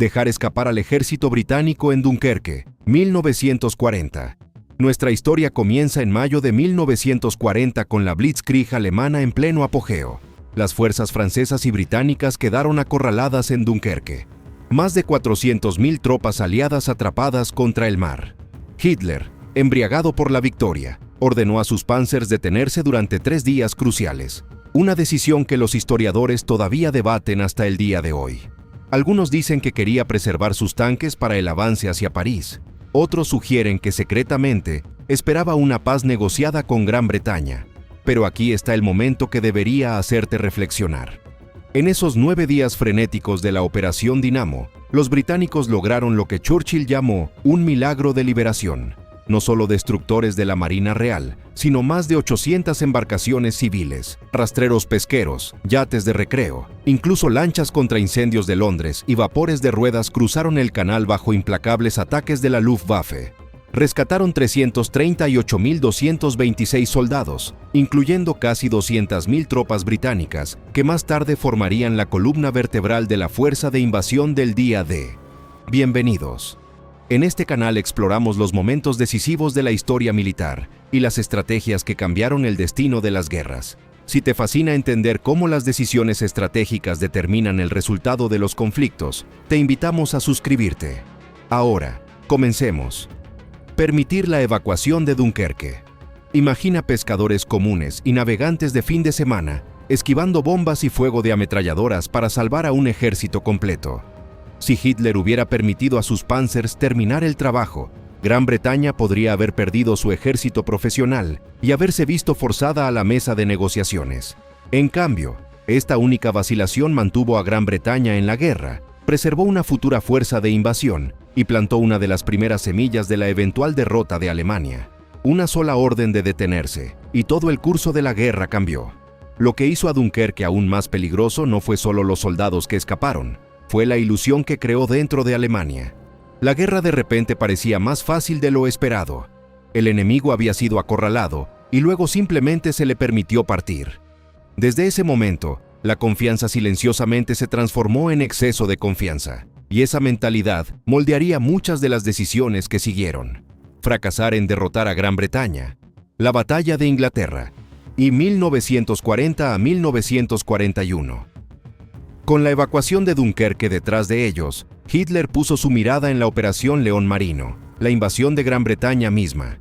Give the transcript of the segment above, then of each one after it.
Dejar escapar al ejército británico en Dunkerque, 1940. Nuestra historia comienza en mayo de 1940 con la Blitzkrieg alemana en pleno apogeo. Las fuerzas francesas y británicas quedaron acorraladas en Dunkerque. Más de 400.000 tropas aliadas atrapadas contra el mar. Hitler, embriagado por la victoria, ordenó a sus panzers detenerse durante 3 días cruciales. Una decisión que los historiadores todavía debaten hasta el día de hoy. Algunos dicen que quería preservar sus tanques para el avance hacia París. Otros sugieren que secretamente esperaba una paz negociada con Gran Bretaña. Pero aquí está el momento que debería hacerte reflexionar. En esos 9 días frenéticos de la Operación Dinamo, los británicos lograron lo que Churchill llamó un milagro de liberación. No solo destructores de la Marina Real, sino más de 800 embarcaciones civiles, rastreros pesqueros, yates de recreo, incluso lanchas contra incendios de Londres y vapores de ruedas cruzaron el canal bajo implacables ataques de la Luftwaffe. Rescataron 338.226 soldados, incluyendo casi 200.000 tropas británicas, que más tarde formarían la columna vertebral de la fuerza de invasión del día D. Bienvenidos. En este canal exploramos los momentos decisivos de la historia militar y las estrategias que cambiaron el destino de las guerras. Si te fascina entender cómo las decisiones estratégicas determinan el resultado de los conflictos, te invitamos a suscribirte. Ahora, comencemos. Permitir la evacuación de Dunkerque. Imagina pescadores comunes y navegantes de fin de semana, esquivando bombas y fuego de ametralladoras para salvar a un ejército completo. Si Hitler hubiera permitido a sus panzers terminar el trabajo, Gran Bretaña podría haber perdido su ejército profesional y haberse visto forzada a la mesa de negociaciones. En cambio, esta única vacilación mantuvo a Gran Bretaña en la guerra, preservó una futura fuerza de invasión y plantó una de las primeras semillas de la eventual derrota de Alemania. Una sola orden de detenerse, y todo el curso de la guerra cambió. Lo que hizo a Dunkerque aún más peligroso no fue solo los soldados que escaparon, fue la ilusión que creó dentro de Alemania. La guerra de repente parecía más fácil de lo esperado. El enemigo había sido acorralado y luego simplemente se le permitió partir. Desde ese momento, la confianza silenciosamente se transformó en exceso de confianza, y esa mentalidad moldearía muchas de las decisiones que siguieron. Fracasar en derrotar a Gran Bretaña, la Batalla de Inglaterra, y 1940 a 1941. Con la evacuación de Dunkerque detrás de ellos, Hitler puso su mirada en la Operación León Marino, la invasión de Gran Bretaña misma.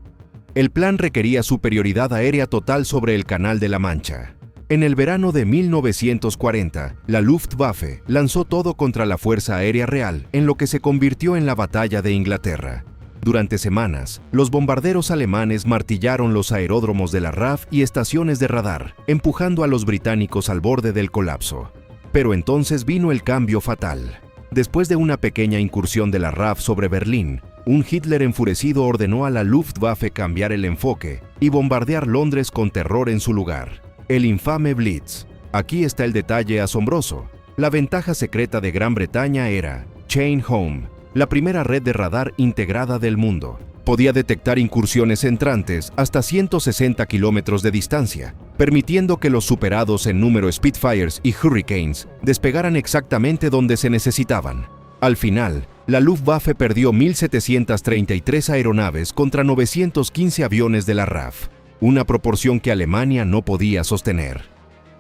El plan requería superioridad aérea total sobre el Canal de la Mancha. En el verano de 1940, la Luftwaffe lanzó todo contra la Fuerza Aérea Real, en lo que se convirtió en la Batalla de Inglaterra. Durante semanas, los bombarderos alemanes martillaron los aeródromos de la RAF y estaciones de radar, empujando a los británicos al borde del colapso. Pero entonces vino el cambio fatal. Después de una pequeña incursión de la RAF sobre Berlín, un Hitler enfurecido ordenó a la Luftwaffe cambiar el enfoque y bombardear Londres con terror en su lugar. El infame Blitz. Aquí está el detalle asombroso. La ventaja secreta de Gran Bretaña era Chain Home, la primera red de radar integrada del mundo. Podía detectar incursiones entrantes hasta 160 kilómetros de distancia, permitiendo que los superados en número Spitfires y Hurricanes despegaran exactamente donde se necesitaban. Al final, la Luftwaffe perdió 1.733 aeronaves contra 915 aviones de la RAF, una proporción que Alemania no podía sostener.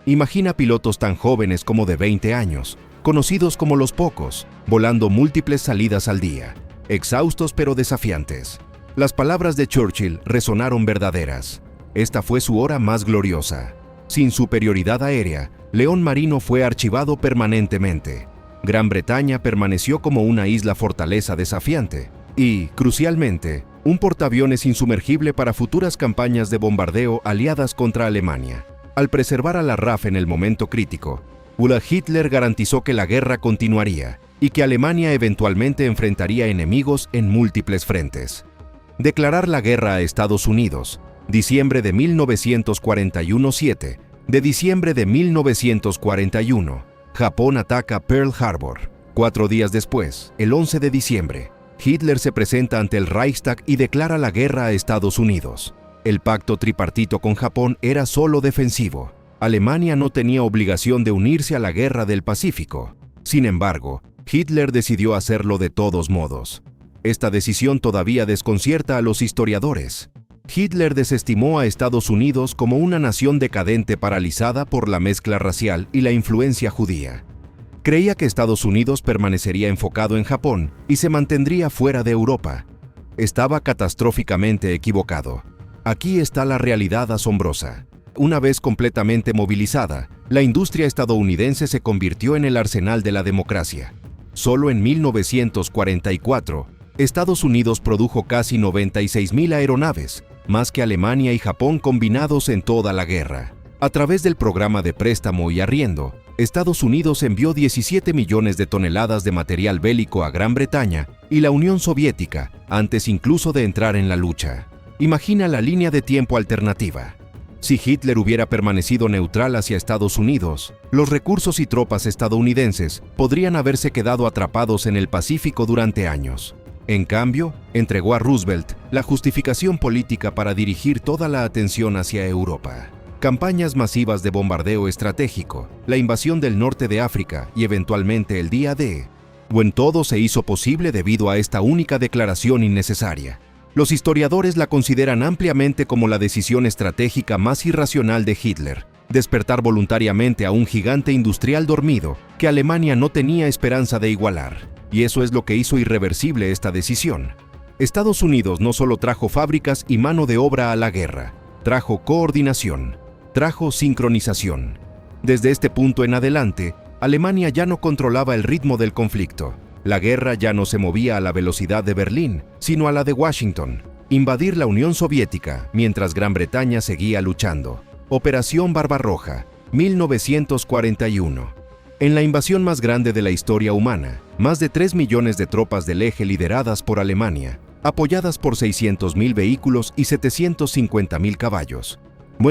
Imagina pilotos tan jóvenes como de 20 años, conocidos como los pocos, volando múltiples salidas al día, exhaustos pero desafiantes. Las palabras de Churchill resonaron verdaderas. Esta fue su hora más gloriosa. Sin superioridad aérea, León Marino fue archivado permanentemente. Gran Bretaña permaneció como una isla fortaleza desafiante y, crucialmente, un portaaviones insumergible para futuras campañas de bombardeo aliadas contra Alemania. Al preservar a la RAF en el momento crítico, Hitler garantizó que la guerra continuaría y que Alemania eventualmente enfrentaría enemigos en múltiples frentes. Declarar la guerra a Estados Unidos, diciembre de 1941-7, de diciembre de 1941, Japón ataca Pearl Harbor. 4 días después, el 11 de diciembre, Hitler se presenta ante el Reichstag y declara la guerra a Estados Unidos. El pacto tripartito con Japón era solo defensivo. Alemania no tenía obligación de unirse a la Guerra del Pacífico. Sin embargo, Hitler decidió hacerlo de todos modos. Esta decisión todavía desconcierta a los historiadores. Hitler desestimó a Estados Unidos como una nación decadente paralizada por la mezcla racial y la influencia judía. Creía que Estados Unidos permanecería enfocado en Japón y se mantendría fuera de Europa. Estaba catastróficamente equivocado. Aquí está la realidad asombrosa. Una vez completamente movilizada, la industria estadounidense se convirtió en el arsenal de la democracia. Solo en 1944, Estados Unidos produjo casi 96,000 aeronaves, más que Alemania y Japón combinados en toda la guerra. A través del programa de préstamo y arriendo, Estados Unidos envió 17 millones de toneladas de material bélico a Gran Bretaña y la Unión Soviética, antes incluso de entrar en la lucha. Imagina la línea de tiempo alternativa. Si Hitler hubiera permanecido neutral hacia Estados Unidos, los recursos y tropas estadounidenses podrían haberse quedado atrapados en el Pacífico durante años. En cambio, entregó a Roosevelt la justificación política para dirigir toda la atención hacia Europa. Campañas masivas de bombardeo estratégico, la invasión del norte de África y eventualmente el Día D. En todo se hizo posible debido a esta única declaración innecesaria. Los historiadores la consideran ampliamente como la decisión estratégica más irracional de Hitler, despertar voluntariamente a un gigante industrial dormido que Alemania no tenía esperanza de igualar. Y eso es lo que hizo irreversible esta decisión. Estados Unidos no solo trajo fábricas y mano de obra a la guerra, trajo coordinación, trajo sincronización. Desde este punto en adelante, Alemania ya no controlaba el ritmo del conflicto. La guerra ya no se movía a la velocidad de Berlín, sino a la de Washington. Invadir la Unión Soviética mientras Gran Bretaña seguía luchando. Operación Barbarroja, 1941. En la invasión más grande de la historia humana, más de 3 millones de tropas del eje lideradas por Alemania, apoyadas por 600,000 vehículos y 750,000 caballos.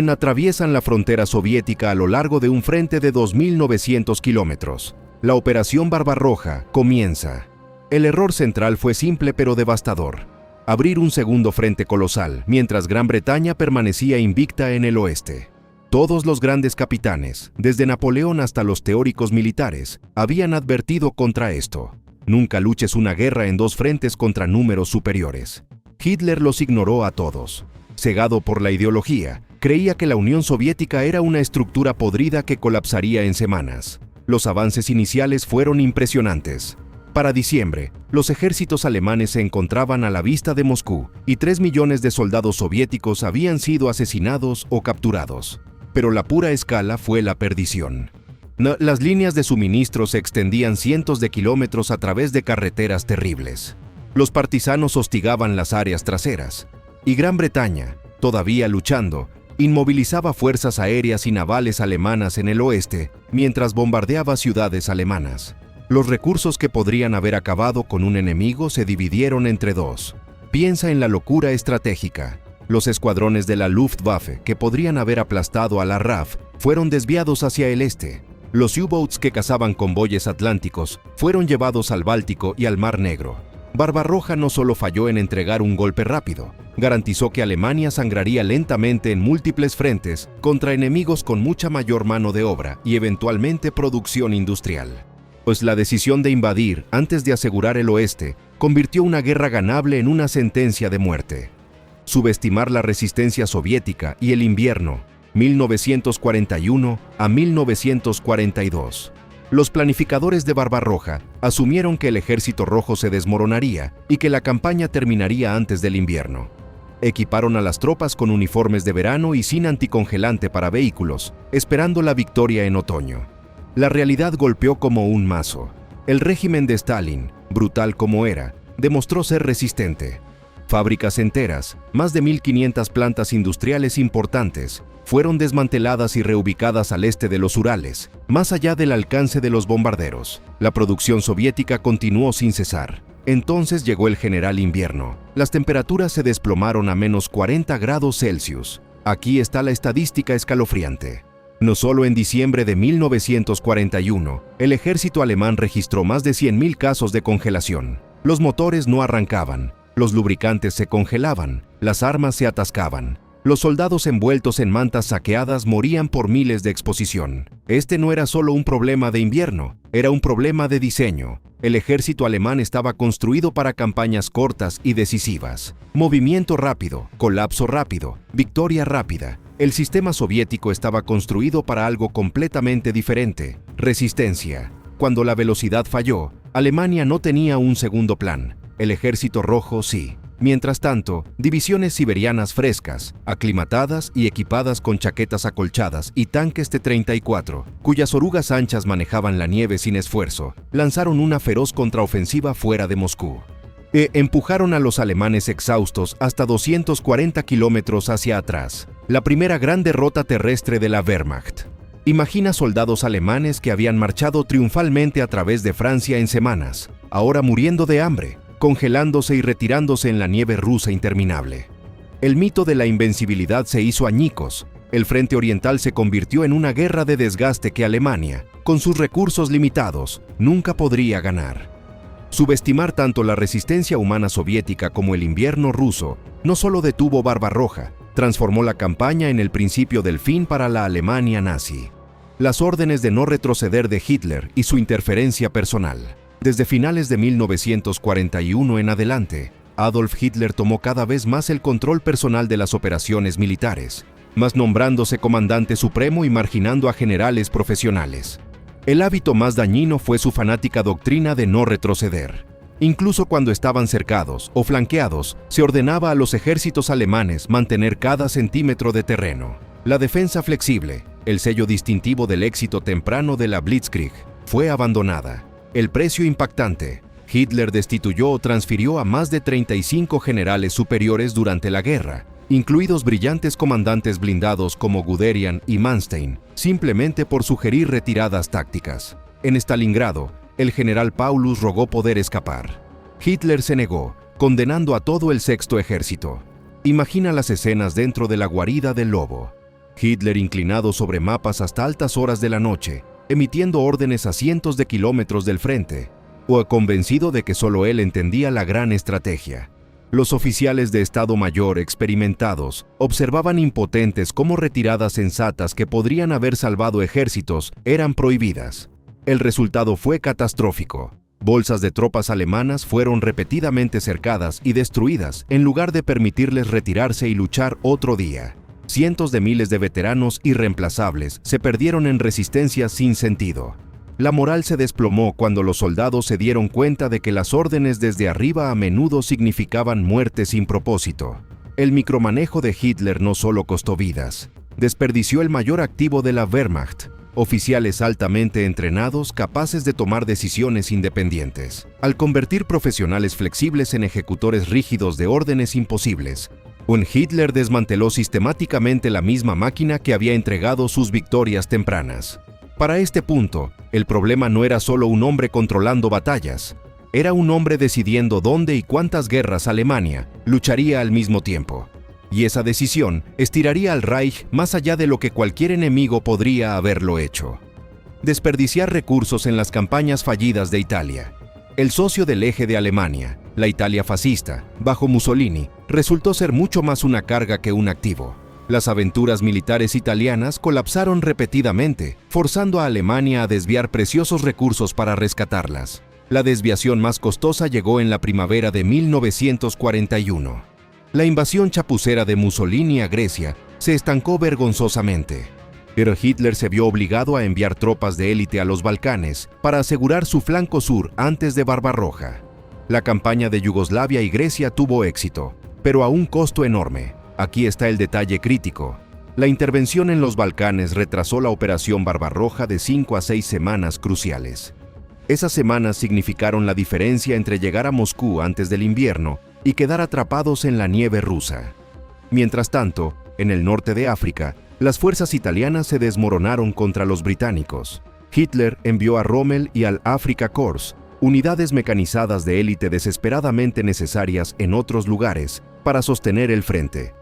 Atraviesan la frontera soviética a lo largo de un frente de 2.900 kilómetros. La Operación Barbarroja comienza. El error central fue simple pero devastador: abrir un segundo frente colosal mientras Gran Bretaña permanecía invicta en el oeste. Todos los grandes capitanes, desde Napoleón hasta los teóricos militares, habían advertido contra esto. Nunca luches una guerra en dos frentes contra números superiores. Hitler los ignoró a todos. Cegado por la ideología, creía que la Unión Soviética era una estructura podrida que colapsaría en semanas. Los avances iniciales fueron impresionantes. Para diciembre, los ejércitos alemanes se encontraban a la vista de Moscú y 3 millones de soldados soviéticos habían sido asesinados o capturados. Pero la pura escala fue la perdición. Las líneas de suministro se extendían cientos de kilómetros a través de carreteras terribles. Los partisanos hostigaban las áreas traseras. Y Gran Bretaña, todavía luchando, inmovilizaba fuerzas aéreas y navales alemanas en el oeste mientras bombardeaba ciudades alemanas. Los recursos que podrían haber acabado con un enemigo se dividieron entre dos. Piensa en la locura estratégica. Los escuadrones de la Luftwaffe que podrían haber aplastado a la RAF fueron desviados hacia el este. Los U-boats que cazaban convoyes atlánticos fueron llevados al Báltico y al Mar Negro. Barbarroja no solo falló en entregar un golpe rápido, garantizó que Alemania sangraría lentamente en múltiples frentes contra enemigos con mucha mayor mano de obra y eventualmente producción industrial. Pues la decisión de invadir antes de asegurar el oeste convirtió una guerra ganable en una sentencia de muerte. Subestimar la resistencia soviética y el invierno, 1941 a 1942. Los planificadores de Barbarroja asumieron que el Ejército Rojo se desmoronaría y que la campaña terminaría antes del invierno. Equiparon a las tropas con uniformes de verano y sin anticongelante para vehículos, esperando la victoria en otoño. La realidad golpeó como un mazo. El régimen de Stalin, brutal como era, demostró ser resistente. Fábricas enteras, más de 1.500 plantas industriales importantes, fueron desmanteladas y reubicadas al este de los Urales, más allá del alcance de los bombarderos. La producción soviética continuó sin cesar. Entonces llegó el general invierno. Las temperaturas se desplomaron a menos 40 grados Celsius. Aquí está la estadística escalofriante. No solo en diciembre de 1941, el ejército alemán registró más de 100,000 casos de congelación. Los motores no arrancaban, los lubricantes se congelaban, las armas se atascaban. Los soldados envueltos en mantas saqueadas morían por miles de exposición. Este no era solo un problema de invierno, era un problema de diseño. El ejército alemán estaba construido para campañas cortas y decisivas. Movimiento rápido, colapso rápido, victoria rápida. El sistema soviético estaba construido para algo completamente diferente: resistencia. Cuando la velocidad falló, Alemania no tenía un segundo plan. El ejército rojo sí. Mientras tanto, divisiones siberianas frescas, aclimatadas y equipadas con chaquetas acolchadas y tanques T-34, cuyas orugas anchas manejaban la nieve sin esfuerzo, lanzaron una feroz contraofensiva fuera de Moscú. Empujaron a los alemanes exhaustos hasta 240 kilómetros hacia atrás. La primera gran derrota terrestre de la Wehrmacht. Imagina soldados alemanes que habían marchado triunfalmente a través de Francia en semanas, ahora muriendo de hambre, congelándose y retirándose en la nieve rusa interminable. El mito de la invencibilidad se hizo añicos. El frente oriental se convirtió en una guerra de desgaste que Alemania, con sus recursos limitados, nunca podría ganar. Subestimar tanto la resistencia humana soviética como el invierno ruso no solo detuvo Barbarroja, transformó la campaña en el principio del fin para la Alemania nazi. Las órdenes de no retroceder de Hitler y su interferencia personal. Desde finales de 1941 en adelante, Adolf Hitler tomó cada vez más el control personal de las operaciones militares, más nombrándose comandante supremo y marginando a generales profesionales. El hábito más dañino fue su fanática doctrina de no retroceder. Incluso cuando estaban cercados o flanqueados, se ordenaba a los ejércitos alemanes mantener cada centímetro de terreno. La defensa flexible, el sello distintivo del éxito temprano de la Blitzkrieg, fue abandonada. El precio impactante. Hitler destituyó o transfirió a más de 35 generales superiores durante la guerra, incluidos brillantes comandantes blindados como Guderian y Manstein, simplemente por sugerir retiradas tácticas. En Stalingrado, el general Paulus rogó poder escapar. Hitler se negó, condenando a todo el sexto ejército. Imagina las escenas dentro de la guarida del lobo. Hitler inclinado sobre mapas hasta altas horas de la noche, emitiendo órdenes a cientos de kilómetros del frente, o convencido de que solo él entendía la gran estrategia. Los oficiales de Estado Mayor experimentados observaban impotentes cómo retiradas sensatas que podrían haber salvado ejércitos eran prohibidas. El resultado fue catastrófico. Bolsas de tropas alemanas fueron repetidamente cercadas y destruidas en lugar de permitirles retirarse y luchar otro día. Cientos de miles de veteranos irreemplazables se perdieron en resistencias sin sentido. La moral se desplomó cuando los soldados se dieron cuenta de que las órdenes desde arriba a menudo significaban muerte sin propósito. El micromanejo de Hitler no solo costó vidas, desperdició el mayor activo de la Wehrmacht, oficiales altamente entrenados capaces de tomar decisiones independientes. Al convertir profesionales flexibles en ejecutores rígidos de órdenes imposibles, Hitler desmanteló sistemáticamente la misma máquina que había entregado sus victorias tempranas. Para este punto, el problema no era solo un hombre controlando batallas, era un hombre decidiendo dónde y cuántas guerras Alemania lucharía al mismo tiempo. Y esa decisión estiraría al Reich más allá de lo que cualquier enemigo podría haberlo hecho. Desperdiciar recursos en las campañas fallidas de Italia. El socio del eje de Alemania, la Italia fascista, bajo Mussolini, resultó ser mucho más una carga que un activo. Las aventuras militares italianas colapsaron repetidamente, forzando a Alemania a desviar preciosos recursos para rescatarlas. La desviación más costosa llegó en la primavera de 1941. La invasión chapucera de Mussolini a Grecia se estancó vergonzosamente. Pero Hitler se vio obligado a enviar tropas de élite a los Balcanes para asegurar su flanco sur antes de Barbarroja. La campaña de Yugoslavia y Grecia tuvo éxito, pero a un costo enorme. Aquí está el detalle crítico. La intervención en los Balcanes retrasó la operación Barbarroja de 5 a 6 semanas cruciales. Esas semanas significaron la diferencia entre llegar a Moscú antes del invierno y quedar atrapados en la nieve rusa. Mientras tanto, en el norte de África, las fuerzas italianas se desmoronaron contra los británicos. Hitler envió a Rommel y al Afrika Korps, unidades mecanizadas de élite desesperadamente necesarias en otros lugares, para sostener el frente.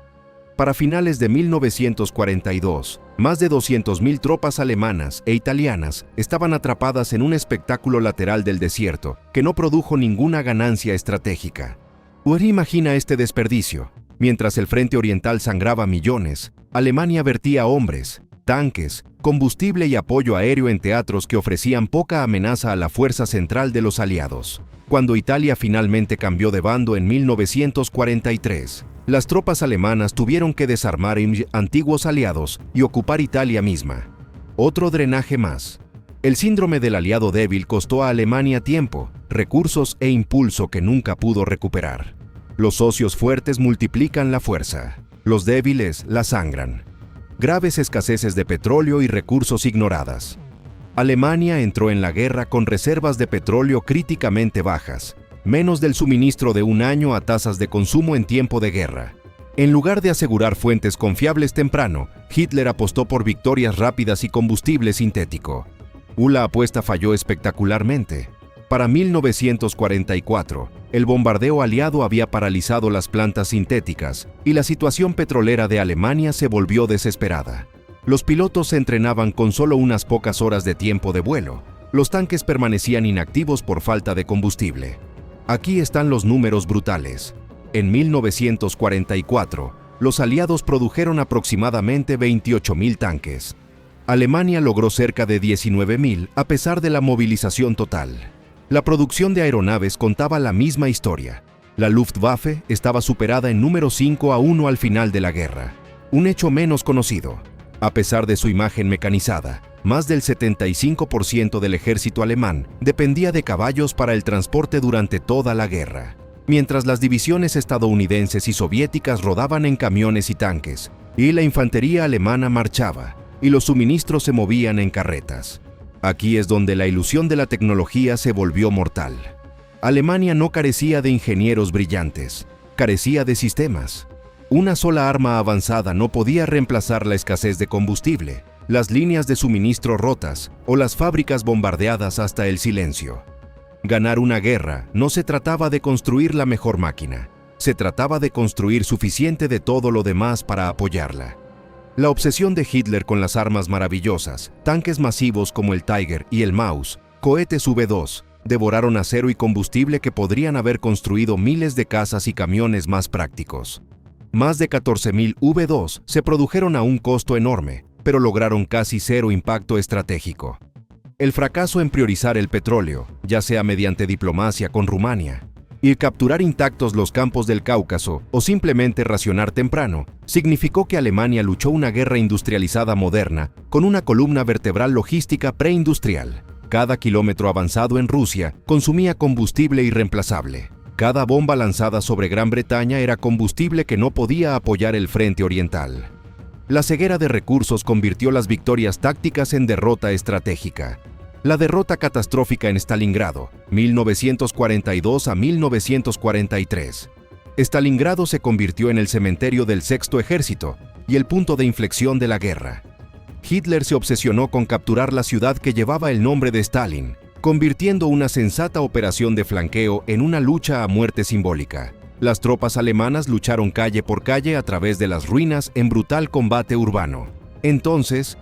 Para finales de 1942, más de 200.000 tropas alemanas e italianas estaban atrapadas en un espectáculo lateral del desierto que no produjo ninguna ganancia estratégica. Imagina este desperdicio. Mientras el frente oriental sangraba millones, Alemania vertía hombres, tanques, combustible y apoyo aéreo en teatros que ofrecían poca amenaza a la fuerza central de los aliados. Cuando Italia finalmente cambió de bando en 1943, las tropas alemanas tuvieron que desarmar antiguos aliados y ocupar Italia misma. Otro drenaje más. El síndrome del aliado débil costó a Alemania tiempo, recursos e impulso que nunca pudo recuperar. Los socios fuertes multiplican la fuerza, los débiles la sangran. Graves escaseces de petróleo y recursos ignoradas. Alemania entró en la guerra con reservas de petróleo críticamente bajas, menos del suministro de un año a tasas de consumo en tiempo de guerra. En lugar de asegurar fuentes confiables temprano, Hitler apostó por victorias rápidas y combustible sintético. La apuesta falló espectacularmente. Para 1944, el bombardeo aliado había paralizado las plantas sintéticas y la situación petrolera de Alemania se volvió desesperada. Los pilotos se entrenaban con solo unas pocas horas de tiempo de vuelo. Los tanques permanecían inactivos por falta de combustible. Aquí están los números brutales. En 1944, los aliados produjeron aproximadamente 28.000 tanques. Alemania logró cerca de 19.000 a pesar de la movilización total. La producción de aeronaves contaba la misma historia. La Luftwaffe estaba superada en número 5-1 al final de la guerra. Un hecho menos conocido. A pesar de su imagen mecanizada, más del 75% del ejército alemán dependía de caballos para el transporte durante toda la guerra. Mientras las divisiones estadounidenses y soviéticas rodaban en camiones y tanques, y la infantería alemana marchaba, y los suministros se movían en carretas. Aquí es donde la ilusión de la tecnología se volvió mortal. Alemania no carecía de ingenieros brillantes, carecía de sistemas. Una sola arma avanzada no podía reemplazar la escasez de combustible, las líneas de suministro rotas o las fábricas bombardeadas hasta el silencio. Ganar una guerra no se trataba de construir la mejor máquina, se trataba de construir suficiente de todo lo demás para apoyarla. La obsesión de Hitler con las armas maravillosas, tanques masivos como el Tiger y el Maus, cohetes V2, devoraron acero y combustible que podrían haber construido miles de casas y camiones más prácticos. Más de 14.000 V2 se produjeron a un costo enorme, pero lograron casi cero impacto estratégico. El fracaso en priorizar el petróleo, ya sea mediante diplomacia con Rumania, y capturar intactos los campos del Cáucaso o simplemente racionar temprano, significó que Alemania luchó una guerra industrializada moderna con una columna vertebral logística preindustrial. Cada kilómetro avanzado en Rusia consumía combustible irreemplazable. Cada bomba lanzada sobre Gran Bretaña era combustible que no podía apoyar el frente oriental. La ceguera de recursos convirtió las victorias tácticas en derrota estratégica. La derrota catastrófica en Stalingrado, 1942 a 1943. Stalingrado se convirtió en el cementerio del Sexto Ejército y el punto de inflexión de la guerra. Hitler se obsesionó con capturar la ciudad que llevaba el nombre de Stalin, convirtiendo una sensata operación de flanqueo en una lucha a muerte simbólica. Las tropas alemanas lucharon calle por calle a través de las ruinas en brutal combate urbano. Entonces,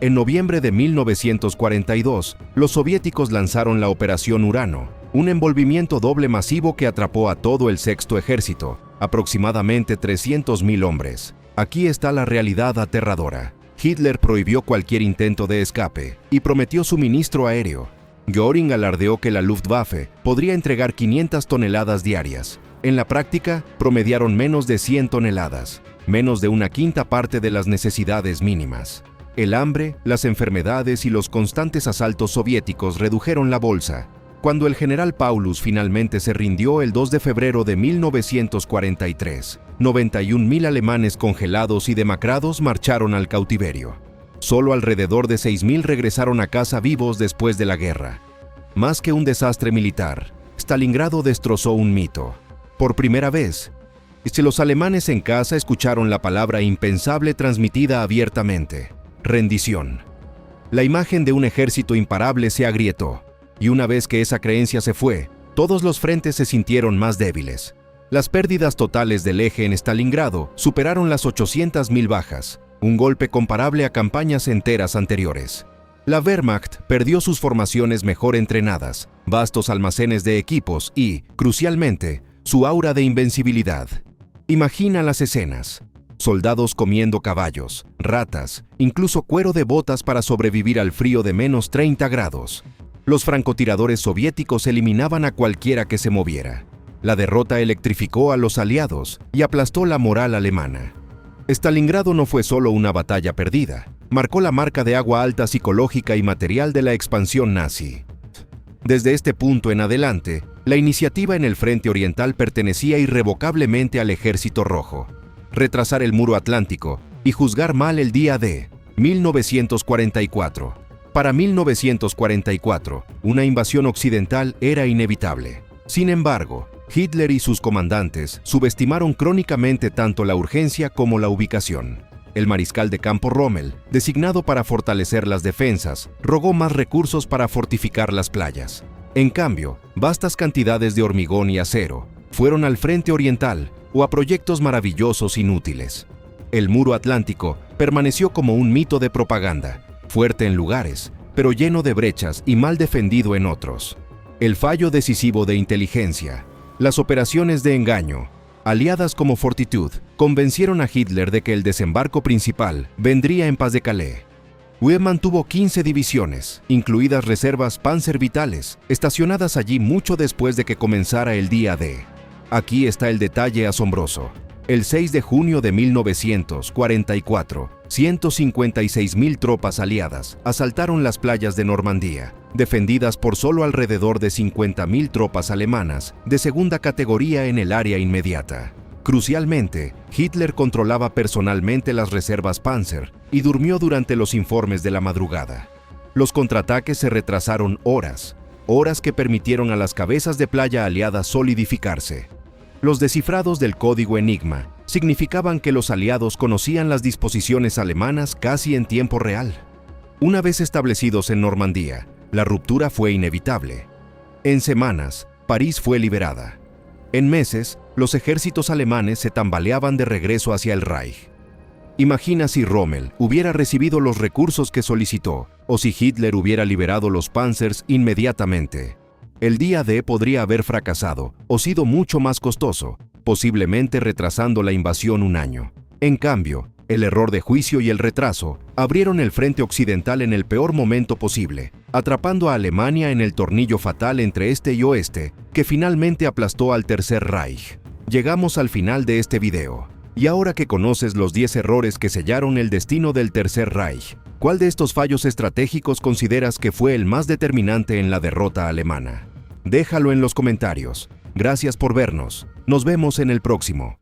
en noviembre de 1942, los soviéticos lanzaron la Operación Urano, un envolvimiento doble masivo que atrapó a todo el Sexto Ejército, aproximadamente 300.000 hombres. Aquí está la realidad aterradora. Hitler prohibió cualquier intento de escape y prometió suministro aéreo. Göring alardeó que la Luftwaffe podría entregar 500 toneladas diarias. En la práctica, promediaron menos de 100 toneladas, menos de una quinta parte de las necesidades mínimas. El hambre, las enfermedades y los constantes asaltos soviéticos redujeron la bolsa. Cuando el general Paulus finalmente se rindió el 2 de febrero de 1943, 91.000 alemanes congelados y demacrados marcharon al cautiverio. Solo alrededor de 6.000 regresaron a casa vivos después de la guerra. Más que un desastre militar, Stalingrado destrozó un mito. Por primera vez, los alemanes en casa escucharon la palabra impensable transmitida abiertamente: rendición. La imagen de un ejército imparable se agrietó, y una vez que esa creencia se fue, todos los frentes se sintieron más débiles. Las pérdidas totales del eje en Stalingrado superaron las 800.000 bajas, un golpe comparable a campañas enteras anteriores. La Wehrmacht perdió sus formaciones mejor entrenadas, vastos almacenes de equipos y, crucialmente, su aura de invencibilidad. Imagina las escenas. soldados comiendo caballos, ratas, incluso cuero de botas para sobrevivir al frío de menos 30 grados. Los francotiradores soviéticos eliminaban a cualquiera que se moviera. La derrota electrificó a los aliados y aplastó la moral alemana. Stalingrado no fue solo una batalla perdida, marcó la marca de agua alta psicológica y material de la expansión nazi. Desde este punto en adelante, la iniciativa en el frente oriental pertenecía irrevocablemente al Ejército Rojo. Retrasar el muro atlántico y juzgar mal el día de 1944. Para 1944, una invasión occidental era inevitable. Sin embargo, Hitler y sus comandantes subestimaron crónicamente tanto la urgencia como la ubicación. El mariscal de campo Rommel, designado para fortalecer las defensas, rogó más recursos para fortificar las playas. En cambio, vastas cantidades de hormigón y acero fueron al frente oriental o a proyectos maravillosos inútiles. El muro atlántico permaneció como un mito de propaganda, fuerte en lugares, pero lleno de brechas y mal defendido en otros. El fallo decisivo de inteligencia, las operaciones de engaño, aliadas como Fortitude, convencieron a Hitler de que el desembarco principal vendría en Pas-de-Calais. Webb mantuvo 15 divisiones, incluidas reservas Panzer vitales, estacionadas allí mucho después de que comenzara el día D. Aquí está el detalle asombroso. El 6 de junio de 1944, 156.000 tropas aliadas asaltaron las playas de Normandía, defendidas por solo alrededor de 50.000 tropas alemanas de segunda categoría en el área inmediata. Crucialmente, Hitler controlaba personalmente las reservas Panzer y durmió durante los informes de la madrugada. Los contraataques se retrasaron horas que permitieron a las cabezas de playa aliadas solidificarse. Los descifrados del código Enigma significaban que los aliados conocían las disposiciones alemanas casi en tiempo real. Una vez establecidos en Normandía, la ruptura fue inevitable. En semanas, París fue liberada. En meses, los ejércitos alemanes se tambaleaban de regreso hacia el Reich. Imagina si Rommel hubiera recibido los recursos que solicitó, o si Hitler hubiera liberado los Panzers inmediatamente. El día D podría haber fracasado o sido mucho más costoso, posiblemente retrasando la invasión un año. En cambio, el error de juicio y el retraso abrieron el frente occidental en el peor momento posible, atrapando a Alemania en el tornillo fatal entre este y oeste, que finalmente aplastó al Tercer Reich. Llegamos al final de este video. Y ahora que conoces los 10 errores que sellaron el destino del Tercer Reich, ¿cuál de estos fallos estratégicos consideras que fue el más determinante en la derrota alemana? Déjalo en los comentarios. Gracias por vernos. Nos vemos en el próximo.